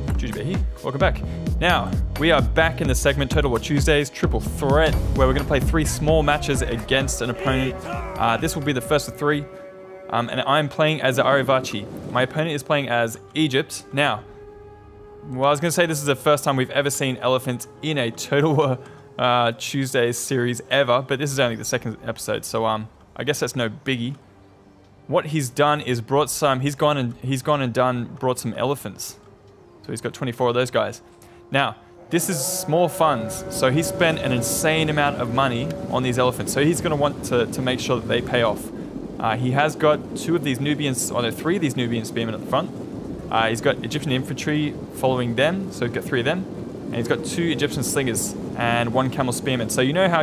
YouTube, Jujubear here. Welcome back. Now, we are back in the segment Total War Tuesdays, Triple Threat, where we're going to play 3 small matches against an opponent. This will be the first of 3, and I'm playing as Arevaci. My opponent is playing as Egypt. Now, well, I was going to say this is the first time we've ever seen elephants in a Total War Tuesdays series ever, but this is only the 2nd episode, so I guess that's no biggie. What he's done is brought some, he's gone and brought some elephants. So he's got 24 of those guys. Now, this is small funds, so he spent an insane amount of money on these elephants. So he's going to want to make sure that they pay off. He has got 2 of these Nubians, or no, 3 of these Nubian spearmen at the front. He's got Egyptian infantry following them, so he's got 3 of them. And he's got 2 Egyptian slingers and 1 camel spearman. So you know how,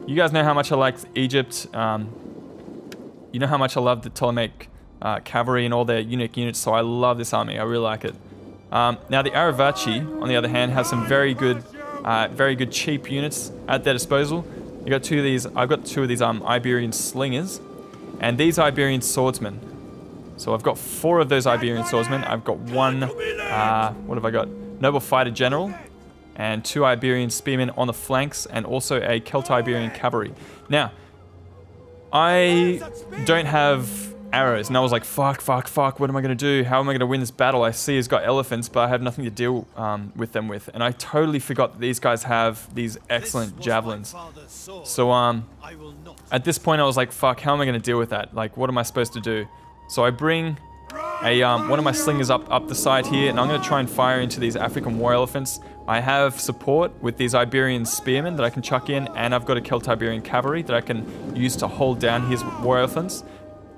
you guys know how much I like Egypt. You know how much I love the Ptolemaic cavalry and all their unique units, so I love this army. I really like it. Now the Arevaci, on the other hand, has some very good cheap units at their disposal. You got 2 of these. I've got 2 of these Iberian slingers, and these Iberian swordsmen. So I've got 4 of those Iberian swordsmen. I've got 1. What have I got? Noble fighter general, and 2 Iberian spearmen on the flanks, and also a Celto-Iberian cavalry. Now, I don't have arrows, and I was like, fuck, what am I going to do? How am I going to win this battle? I see he's got elephants, but I have nothing to deal with them with. And I totally forgot that these guys have these excellent javelins. So at this point I was like, fuck, how am I going to deal with that? Like, what am I supposed to do? So I bring a one of my slingers up the side here, and I'm going to try and fire into these African war elephants. I have support with these Iberian spearmen that I can chuck in, and I've got a Celto-Iberian cavalry that I can use to hold down his war elephants.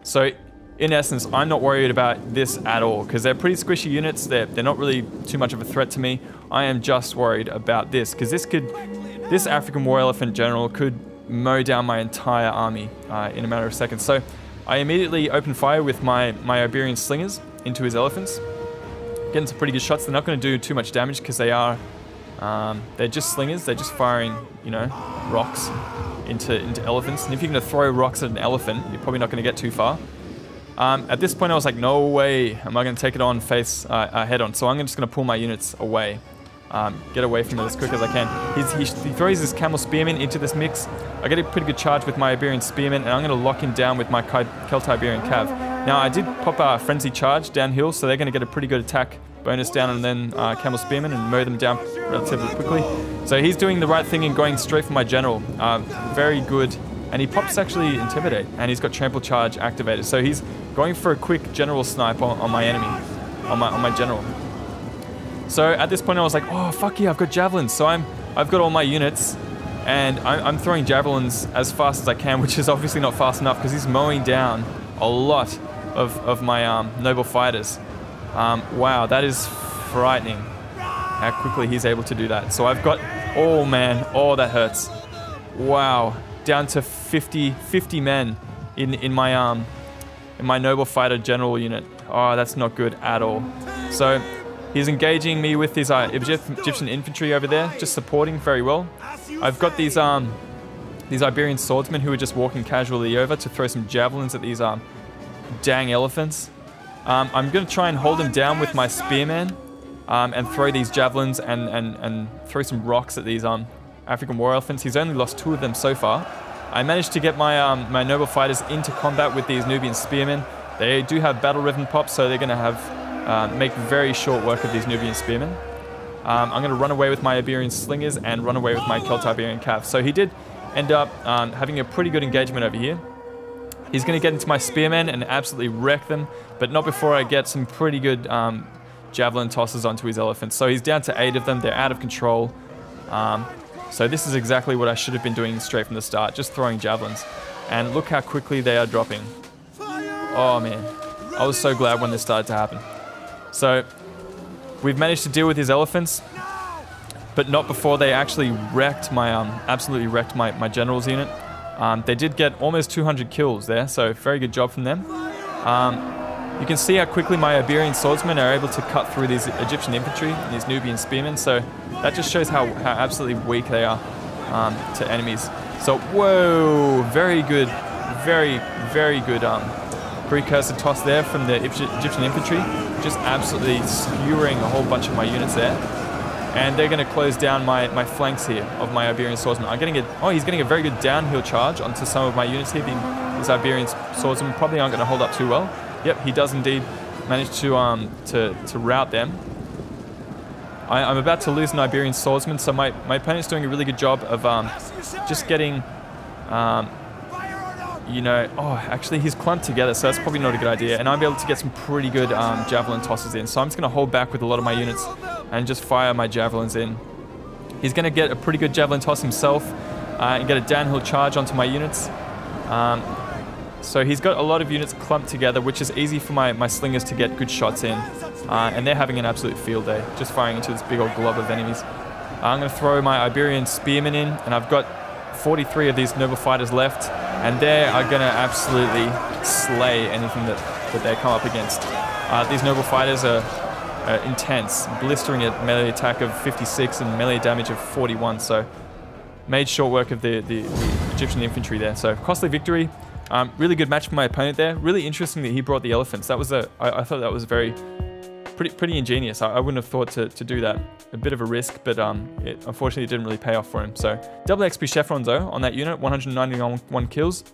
So, in essence, I'm not worried about this at all, because they're pretty squishy units. They're not really too much of a threat to me. I am just worried about this, because this African war elephant general could mow down my entire army in a matter of seconds. So, I immediately open fire with my Iberian slingers into his elephants. Getting some pretty good shots. They're not going to do too much damage because they are, they're just slingers. They're just firing, you know, rocks into elephants. And if you're going to throw rocks at an elephant, you're probably not going to get too far. At this point, I was like, no way am I going to take it on head on. So I'm just going to pull my units away. Get away from it as quick as I can. He throws his camel spearmen into this mix. I get a pretty good charge with my Iberian spearmen, and I'm going to lock him down with my Celto-Iberian cav. Now, I did pop a frenzy charge downhill, so they're going to get a pretty good attack bonus down and then camel spearmen and mow them down relatively quickly. So he's doing the right thing and going straight for my general. Very good. And he pops actually intimidate, and he's got trample charge activated. So he's going for a quick general snipe on my enemy, on my general. So at this point I was like, oh fuck yeah, I've got javelins. So I've got all my units, and I'm throwing javelins as fast as I can, which is obviously not fast enough because he's mowing down a lot of my noble fighters. Wow, that is frightening how quickly he's able to do that. So I've got, oh man, oh that hurts. Wow, down to 50 men in my noble fighter general unit. Oh, that's not good at all. So he's engaging me with his Egyptian infantry over there, just supporting very well. I've got these Iberian swordsmen who are just walking casually over to throw some javelins at these dang elephants. I'm going to try and hold him down with my spearman and throw these javelins and throw some rocks at these African war elephants. He's only lost 2 of them so far. I managed to get my noble fighters into combat with these Nubian spearmen. They do have battle riven pops, so they're going to have make very short work of these Nubian spearmen. I'm going to run away with my Iberian slingers and run away with my Celto-Iberian cav. So he did end up having a pretty good engagement over here. He's going to get into my spearmen and absolutely wreck them, but not before I get some pretty good javelin tosses onto his elephants. So he's down to 8 of them. They're out of control. So this is exactly what I should have been doing straight from the start, just throwing javelins. And look how quickly they are dropping. Oh man, I was so glad when this started to happen. So we've managed to deal with his elephants, but not before they actually wrecked my absolutely wrecked my general's unit. They did get almost 200 kills there, so very good job from them. You can see how quickly my Iberian swordsmen are able to cut through these Egyptian infantry and these Nubian spearmen, so that just shows how absolutely weak they are to enemies. So whoa, very good, very good precursor toss there from the Egyptian infantry. just absolutely skewering a whole bunch of my units there. And they're going to close down my flanks here of my Iberian swordsman. He's getting a very good downhill charge onto some of my units here. These Iberian swordsmen probably aren't going to hold up too well. Yep, he does indeed manage to rout them. I'm about to lose an Iberian swordsman, so my opponent's doing a really good job of just getting, you know, actually he's clumped together, so that's probably not a good idea. And I'm able to get some pretty good javelin tosses in. So I'm just going to hold back with a lot of my units and just fire my javelins in. He's going to get a pretty good javelin toss himself and get a downhill charge onto my units. So he's got a lot of units clumped together, which is easy for my slingers to get good shots in. And they're having an absolute field day, just firing into this big old glob of enemies. I'm going to throw my Iberian spearmen in, and I've got 43 of these noble fighters left, and they are going to absolutely slay anything that they come up against. These noble fighters are intense, blistering at melee attack of 56 and melee damage of 41, so made short work of the Egyptian infantry there. So costly victory. Really good match for my opponent there. Really interesting that he brought the elephants. That was I thought that was pretty ingenious. I wouldn't have thought to do that. A bit of a risk, but it unfortunately didn't really pay off for him. So double XP chevrons though on that unit, 191 kills.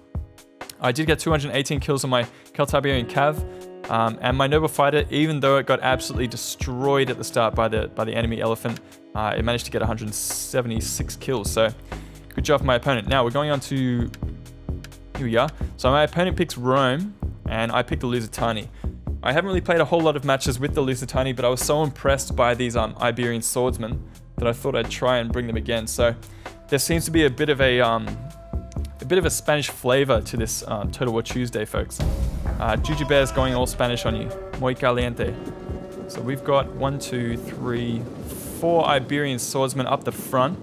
I did get 218 kills on my Celtiberian Cav, and my noble fighter, even though it got absolutely destroyed at the start by the enemy elephant, it managed to get 176 kills. So good job for my opponent. Now we're going on to, here we are. So my opponent picks Rome, and I picked the Lusitani. I haven't really played a whole lot of matches with the Lusitani, but I was so impressed by these Iberian swordsmen that I thought I'd try and bring them again. So there seems to be a bit of a Spanish flavor to this Total War Tuesday, folks. Jujubear is going all Spanish on you. Muy caliente. So we've got 1, 2, 3, 4 Iberian swordsmen up the front.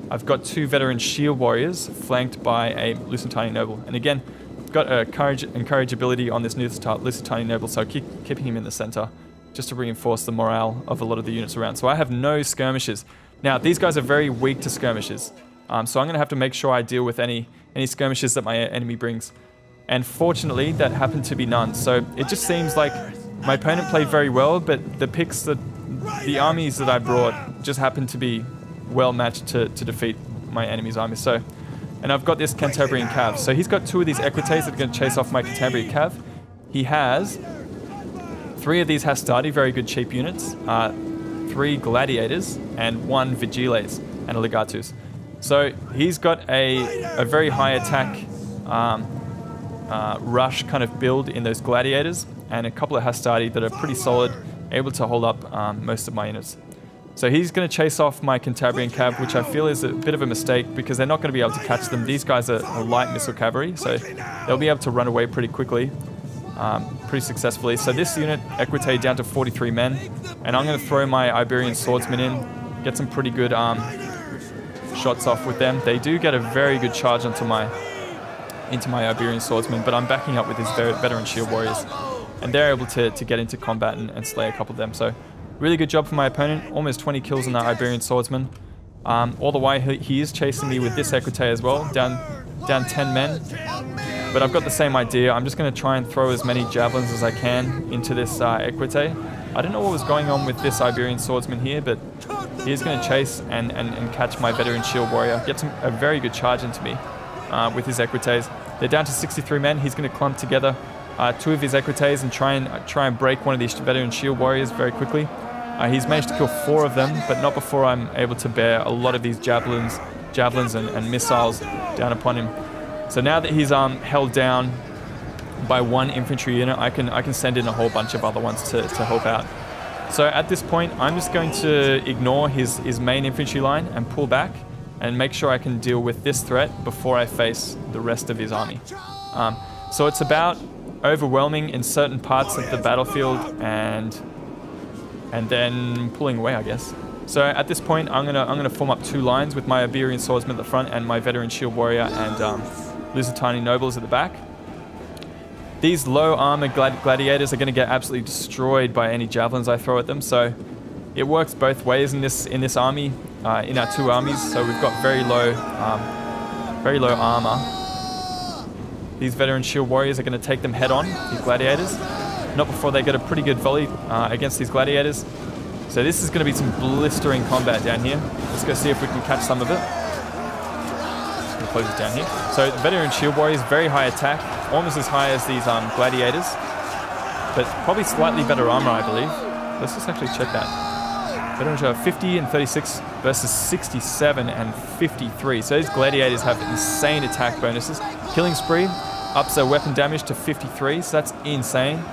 I've got 2 veteran shield warriors flanked by a Lusitani noble. And again, got a courage ability on this Lusitani noble, so keeping him in the center just to reinforce the morale of a lot of the units around. So I have no skirmishes. Now, these guys are very weak to skirmishes, so I'm going to have to make sure I deal with any skirmishes that my enemy brings. And fortunately, that happened to be none. So it just seems like my opponent played very well, but the armies that I brought just happened to be well matched to defeat my enemy's army. So. And I've got this Cantabrian Cav. So he's got 2 of these Equites that are going to chase off my Cantabrian Cav. He has 3 of these Hastati, very good cheap units, 3 Gladiators, and 1 Vigiles and a Legatus. So he's got a very high attack rush kind of build in those Gladiators, and a couple of Hastati that are pretty solid, able to hold up most of my units. So he's going to chase off my Cantabrian Cav, which I feel is a bit of a mistake because they're not going to be able to catch them. These guys are light missile cavalry, so they'll be able to run away pretty quickly, pretty successfully. So this unit, Equite, down to 43 men, and I'm going to throw my Iberian swordsmen in, get some pretty good shots off with them. They do get a very good charge into my Iberian swordsmen, but I'm backing up with his veteran shield warriors, and they're able to get into combat and slay a couple of them. So really good job for my opponent. Almost 20 kills on that Iberian swordsman. All the way he is chasing me with this Equite as well, down 10 men. But I've got the same idea. I'm just going to try and throw as many javelins as I can into this Equite. I don't know what was going on with this Iberian swordsman here, but he is going to chase and catch my veteran shield warrior. Gets a very good charge into me with his Equites. They're down to 63 men. He's going to clump together 2 of his Equites and try and break one of these veteran shield warriors very quickly. He's managed to kill 4 of them, but not before I'm able to bear a lot of these javelins and missiles down upon him. So now that he's held down by 1 infantry unit, I can send in a whole bunch of other ones to help out. So at this point, I'm just going to ignore his main infantry line and pull back and make sure I can deal with this threat before I face the rest of his army. So it's about overwhelming in certain parts of the battlefield and then pulling away, I guess. So at this point, I'm gonna form up 2 lines with my Iberian swordsman at the front and my veteran shield warrior and Lusitani nobles at the back. These low armor gladiators are gonna get absolutely destroyed by any javelins I throw at them. So it works both ways in this army, in our 2 armies. So we've got very low armor. These veteran shield warriors are gonna take them head on, these gladiators. Not before they get a pretty good volley against these gladiators. So this is going to be some blistering combat down here. Let's go see if we can catch some of it. Just going to close it down here. So the veteran shield warriors, very high attack, almost as high as these gladiators, but probably slightly better armor, I believe. Let's just actually check that. Veterans are 50 and 36 versus 67 and 53. So these gladiators have insane attack bonuses. Killing spree ups their weapon damage to 53, so that's insane.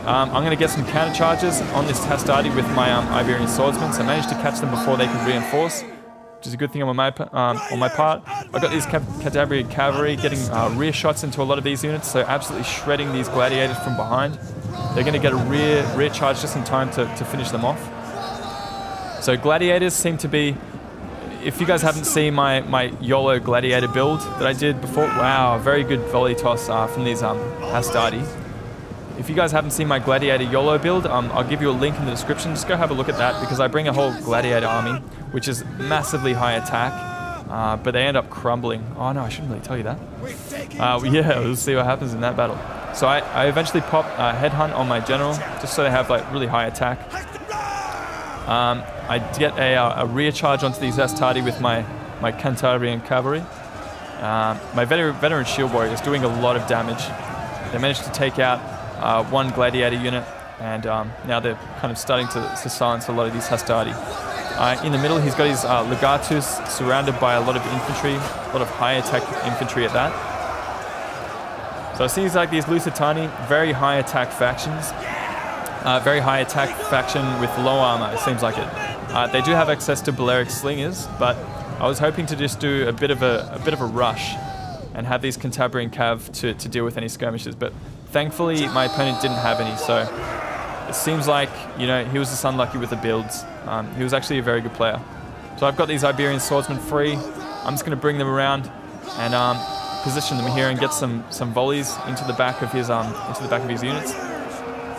I'm going to get some counter charges on this Hastati with my Iberian swordsmen, so I managed to catch them before they could reinforce, which is a good thing on my part. I've got these Cantabrian cavalry getting rear shots into a lot of these units, so absolutely shredding these gladiators from behind. They're going to get a rear charge just in time to finish them off. So gladiators seem to be, if you guys haven't seen my YOLO gladiator build that I did before, wow, very good volley toss from these Hastati. If you guys haven't seen my gladiator YOLO build, I'll give you a link in the description. Just go have a look at that, because I bring a whole gladiator army, which is massively high attack, but they end up crumbling. Oh no, I shouldn't really tell you that. Yeah, we'll see what happens in that battle. So I eventually pop Headhunt on my general, just so they have like really high attack. I get a rear charge onto these Hastati with my Cantabrian cavalry. My veteran shield warrior is doing a lot of damage. They managed to take out one gladiator unit, and now they're kind of starting to silence a lot of these Hastati. In the middle, he's got his Legatus surrounded by a lot of infantry, a lot of high attack infantry at that. So it seems like these Lusitani, very high attack factions. Very high attack faction with low armor, it seems like it. They do have access to Balearic slingers, but I was hoping to just do a bit of a rush and have these Cantabrian cav to deal with any skirmishes, but thankfully my opponent didn't have any, so it seems like, you know, he was just unlucky with the builds. He was actually a very good player. So I've got these Iberian swordsmen free. I'm just going to bring them around and position them here and get some volleys into the back of his units.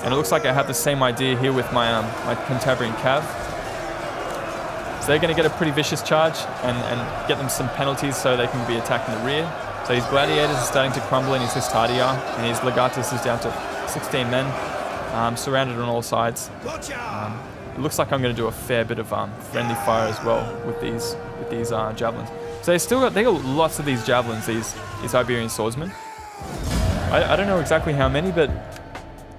And it looks like I have the same idea here with my my Cantabrian cav. So they're going to get a pretty vicious charge and get them some penalties so they can be attacked in the rear. So his gladiators are starting to crumble in his Hastati are, and his Legatus is down to 16 men, surrounded on all sides. It looks like I'm going to do a fair bit of friendly fire as well with these javelins. So they got lots of these javelins, these Iberian swordsmen. I don't know exactly how many, but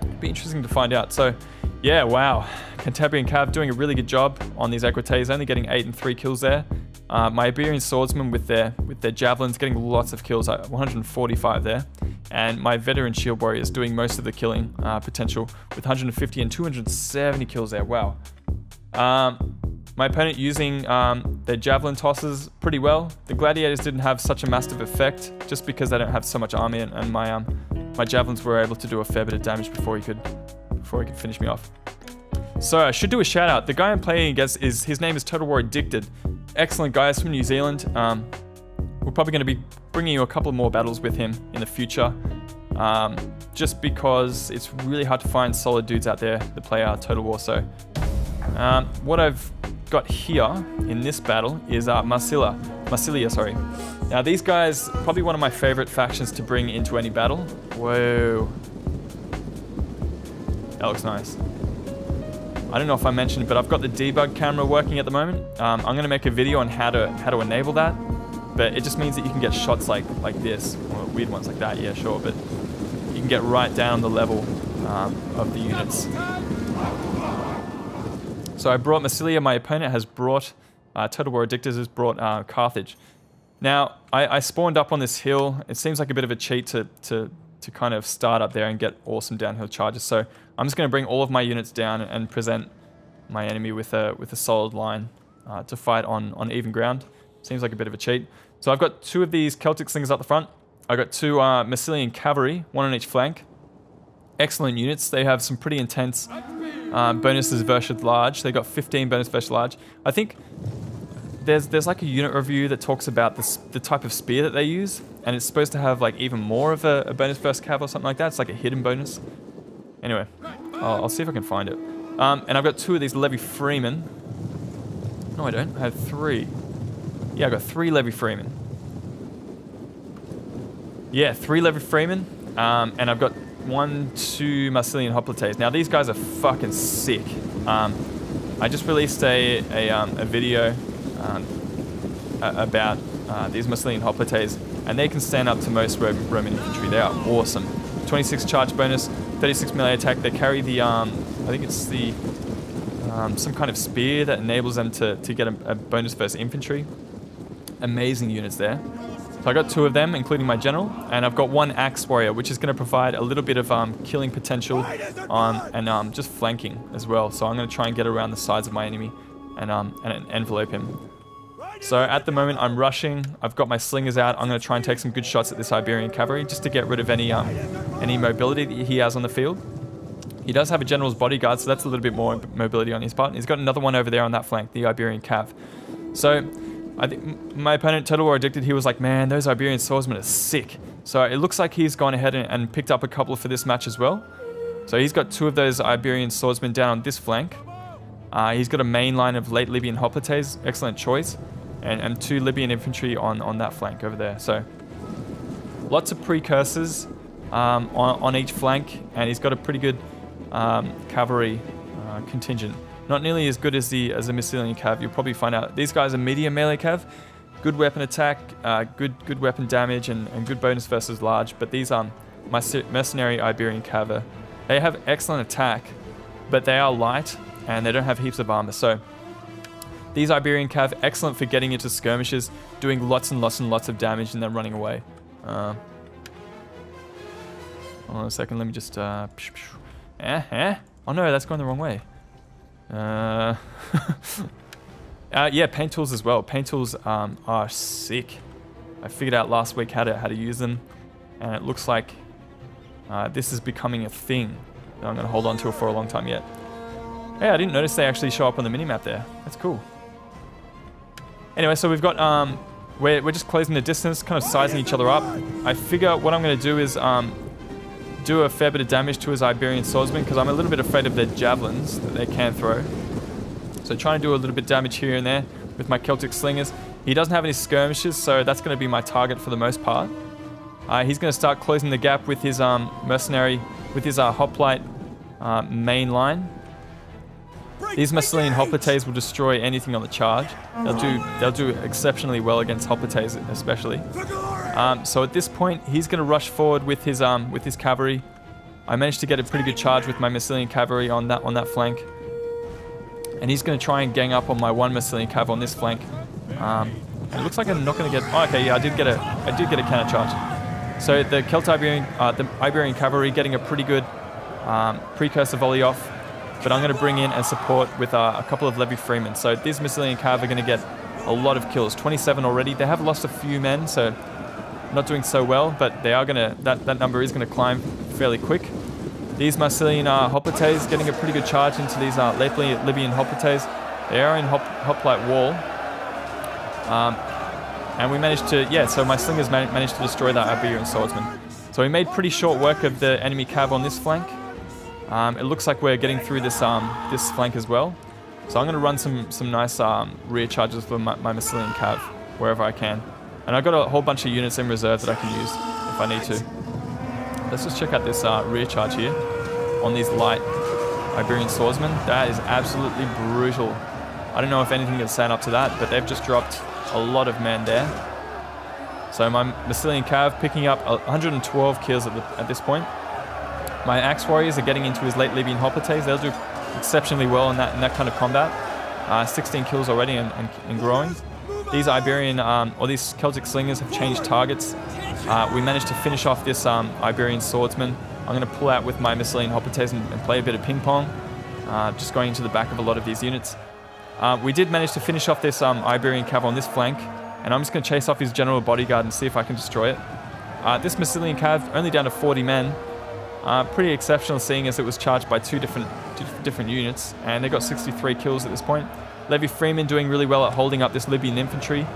it'd be interesting to find out. So yeah, wow, Cantabrian cav doing a really good job on these Equites, only getting 8 and 3 kills there. My Iberian swordsmen with their javelins getting lots of kills, 145 there. And my veteran shield warrior is doing most of the killing potential with 150 and 270 kills there. Wow. My opponent using their javelin tosses pretty well. The gladiators didn't have such a massive effect just because they don't have so much army, and my javelins were able to do a fair bit of damage before he could finish me off. So I should do a shout out. The guy I'm playing against his name is TOTALWARADDICTED. Excellent guy, from New Zealand. We're probably going to be bringing you a couple more battles with him in the future, just because it's really hard to find solid dudes out there that play Total War. So what I've got here in this battle is Massilia, sorry. Now these guys, probably one of my favorite factions to bring into any battle. Whoa. That looks nice. I don't know if I mentioned it, but I've got the debug camera working at the moment. I'm going to make a video on how to enable that, but it just means that you can get shots like this, or weird ones like that, yeah, sure, but you can get right down the level of the units. So I brought Massilia, my opponent has brought, TOTALWARADDICTED has brought Carthage. Now, I spawned up on this hill. It seems like a bit of a cheat to kind of start up there and get awesome downhill charges. So I'm just going to bring all of my units down and present my enemy with a solid line to fight on even ground. Seems like a bit of a cheat. So I've got 2 of these Celtic slingers up the front. I've got 2 Massilian cavalry, 1 on each flank. Excellent units. They have some pretty intense bonuses versus large. They got 15 bonus versus large. I think there's like a unit review that talks about the type of spear that they use, and it's supposed to have like even more of a bonus versus cav or something like that. It's like a hidden bonus. Anyway, I'll see if I can find it. And I've got 2 of these Levy Freemen. No, I don't. I have 3. Yeah, I've got 3 Levy Freemen. Yeah, 3 Levy Freemen. And I've got 2 Massilian hoplites. Now these guys are fucking sick. I just released a video about these Massilian hoplites, and they can stand up to most Roman infantry. They are awesome. 26 charge bonus, 36 melee attack. They carry the I think it's the some kind of spear that enables them to get a bonus versus infantry. Amazing units there. So I got 2 of them, including my general, and I've got 1 axe warrior, which is going to provide a little bit of killing potential and just flanking as well. So I'm going to try and get around the sides of my enemy and envelope him. So at the moment I'm rushing. I've got my slingers out. I'm going to try and take some good shots at this Iberian cavalry just to get rid of any mobility that he has on the field. He does have a general's bodyguard, so that's a little bit more mobility on his part. And he's got another one over there on that flank, the Iberian cav. So I think my opponent, Total War Addicted, he was like, man, those Iberian swordsmen are sick. So it looks like he's gone ahead and picked up a couple for this match as well. So he's got 2 of those Iberian swordsmen down on this flank. He's got a main line of late Libyan hoplites, excellent choice, and 2 Libyan infantry on that flank over there. So lots of precursors on each flank, and he's got a pretty good cavalry contingent. Not nearly as good as the Massilian cav. You'll probably find out these guys are medium melee cav, good weapon attack, good weapon damage, and good bonus versus large. But these mercenary Iberian cav, they have excellent attack, but they are light and they don't have heaps of armor. So these Iberian cav, excellent for getting into skirmishes, doing lots and lots and lots of damage, and then running away. Hold on a second. Let me just. Oh no, that's going the wrong way. Yeah, paint tools as well. Paint tools are sick. I figured out last week how to use them, and it looks like this is becoming a thing that I'm going to hold on to for a long time yet. Hey, I didn't notice they actually show up on the minimap there. That's cool. Anyway, so we've got we're just closing the distance, kind of sizing each other up. I figure what I'm going to do is do a fair bit of damage to his Iberian swordsmen, because I'm a little bit afraid of their javelins that they can throw. So trying to do a little bit of damage here and there with my Celtic slingers. He doesn't have any skirmishes, so that's going to be my target for the most part. He's going to start closing the gap with his mercenary, with his hoplite main line. These Massilian hoplites will destroy anything on the charge. They'll do exceptionally well against hoplites, especially. So at this point, he's going to rush forward with his cavalry. I managed to get a pretty good charge with my Massilian cavalry on that flank, and he's going to try and gang up on my 1 Massilian cav on this flank. It looks like I'm not going to get. Oh, okay, yeah, I did get a counter charge. So the the Iberian cavalry getting a pretty good precursor volley off. But I'm going to bring in and support with a couple of Levy Freemen. So these Massilian cav are going to get a lot of kills. 27 already. They have lost a few men, so not doing so well. But they are going to that number is going to climb fairly quick. These Massilian hoplites getting a pretty good charge into these late Libyan hoplites. They are in hoplite wall, and we managed to so my slingers managed to destroy that Iberian swordsman. So we made pretty short work of the enemy cav on this flank. It looks like we're getting through this this flank as well. So I'm going to run some nice rear charges for my Massilian cav wherever I can. And I've got a whole bunch of units in reserve that I can use if I need to. Let's just check out this rear charge here on these light Iberian swordsmen. That is absolutely brutal. I don't know if anything can stand up to that, but they've just dropped a lot of men there. So my Massilian cav picking up 112 kills at this point. My axe warriors are getting into his late Libyan hoplites. They'll do exceptionally well in that kind of combat. 16 kills already and growing. These Iberian or these Celtic slingers have changed targets. We managed to finish off this Iberian swordsman. I'm going to pull out with my Massilian hoplites and play a bit of ping pong, just going into the back of a lot of these units. We did manage to finish off this Iberian cav on this flank, and I'm just going to chase off his general bodyguard and see if I can destroy it. This Massilian cav only down to 40 men. Pretty exceptional, seeing as it was charged by two different units, and they got 63 kills at this point. Levy Freeman doing really well at holding up this Libyan infantry.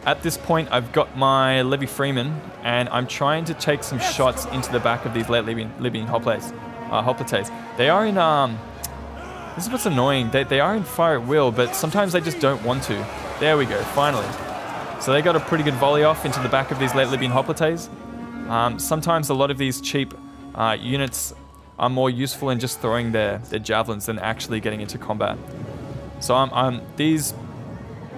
At this point, I've got my Levy Freeman, and I'm trying to take some shots into the back of these late Libyan hoplites. They are in. This is what's annoying. They are in fire at will, but sometimes they just don't want to. There we go, finally. So they got a pretty good volley off into the back of these late Libyan hoplites. Sometimes a lot of these cheap units are more useful in just throwing their javelins than actually getting into combat. So these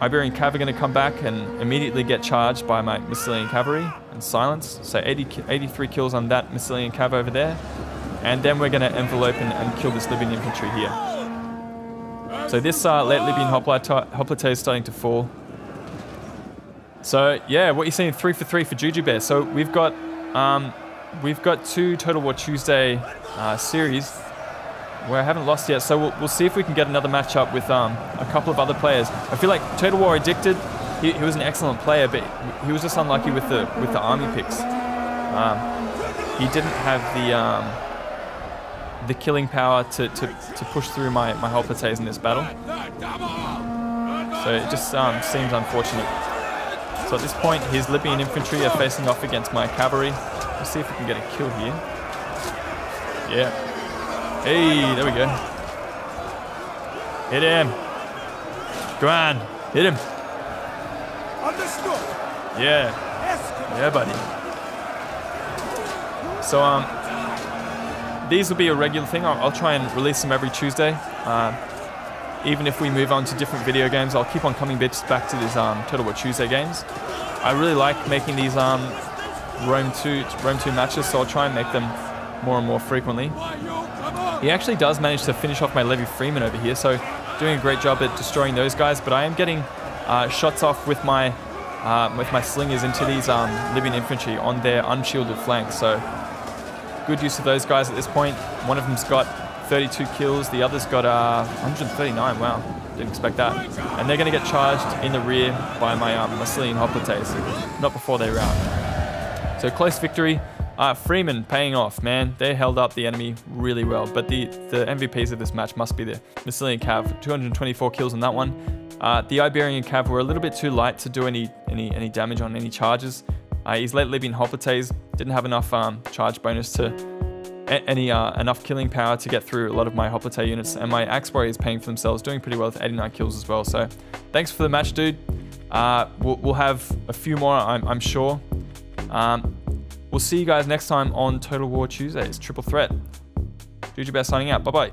Iberian Cav are going to come back and immediately get charged by my Massilian cavalry and silence. So 83 kills on that Massilian Cav over there. And then we're going to envelope and kill this Libyan infantry here. So this late Libyan hoplite is starting to fall. So yeah, what you're seeing, 3 for 3 for Jujubear. So we've got 2 Total War Tuesday series where I haven't lost yet. So we'll see if we can get another matchup with a couple of other players. I feel like Total War Addicted, he was an excellent player, but he was just unlucky with the army picks. He didn't have the killing power to push through my hoplites in this battle. So it just seems unfortunate. So at this point, his Libyan infantry are facing off against my cavalry. Let's see if we can get a kill here. Yeah. Hey, there we go. Hit him. Go on. Hit him. Yeah. Yeah, buddy. So, these will be a regular thing. I'll try and release them every Tuesday. Even if we move on to different video games, I'll keep on coming back to these Total War Tuesday games. I really like making these Rome 2 matches, so I'll try and make them more and more frequently. He actually does manage to finish off my Levy Freeman over here, so doing a great job at destroying those guys, but I am getting shots off with my slingers into these Libyan infantry on their unshielded flanks, so good use of those guys at this point. One of them's got 32 kills, the other's got 139, wow, didn't expect that. And they're going to get charged in the rear by my Massilian hoplites, not before they rout. So close victory. Freeman paying off, man. They held up the enemy really well, but the MVPs of this match must be the Massilian Cav. 224 kills on that one. The Iberian Cav were a little bit too light to do any damage on any charges. His late Libyan hoplites didn't have enough charge bonus to enough killing power to get through a lot of my hoplite units, and my axe warriors paying for themselves, doing pretty well with 89 kills as well. So thanks for the match, dude. We'll have a few more, I'm sure. We'll see you guys next time on Total War Tuesdays. Triple Threat. Jujubear signing out. Bye-bye.